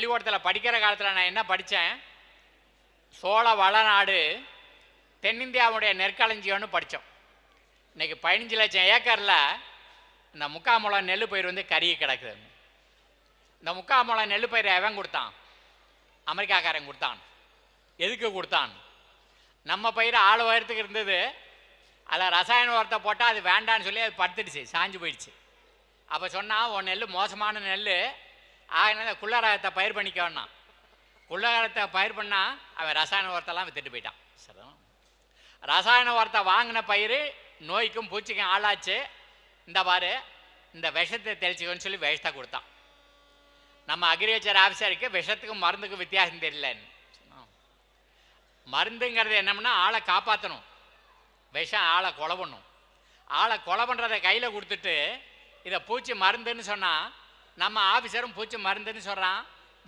பள்ளிக்கூடத்தில் படிக்கிற காலத்தில் நான் என்ன படித்தேன், சோழ வளநாடு தென்னிந்தியாவுடைய நெற்களஞ்சியம்னு படித்தோம். இன்றைக்கி 15 லட்சம் ஏக்கரில் இந்த 3/4 முழம் நெல் பயிர் வந்து கருகி கிடக்குது. இந்த 3/4 முழம் நெல் பயிரை எவன் கொடுத்தான்? அமெரிக்காக்காரன் கொடுத்தான். எதுக்கு கொடுத்தான்? நம்ம பயிர் ஆள் உயரத்துக்கு இருந்தது, அதில் ரசாயன உரத்தை போட்டால் அது வேண்டான்னு சொல்லி அது படுத்துடுச்சு, சாஞ்சு போயிடுச்சு. அப்போ சொன்னால் உன் நெல் மோசமான நெல், ஆகினால குள்ளரகத்தை பயிர் பண்ணிக்க வேணாம். குள்ளரகத்தை பயிர் பண்ணால் அவன் ரசாயன உரத்தெல்லாம் வித்துட்டு போயிட்டான். சரி, ரசாயன உரத்தை வாங்கின பயிர் நோய்க்கும் பூச்சிக்கும் ஆளாச்சு. இந்த பாரு, இந்த விஷத்தை தெளிச்சுக்கோன்னு சொல்லி விஷத்தை கொடுத்தான். நம்ம அக்ரிகல்ச்சர் ஆஃபீஸருக்கு விஷத்துக்கும் மருந்துக்கும் வித்தியாசம் தெரியலன்னு சொன்னோம். மருந்துங்கிறது என்னம்னா ஆளை காப்பாற்றணும், விஷம் ஆளை கொலை பண்ணும். ஆளை கொலை பண்ணுறதை கையில் கொடுத்துட்டு இதை பூச்சி மருந்துன்னு சொன்னால் நம்ம ஆஃபீஸரும் பூச்சி மருந்துன்னு சொல்கிறான்.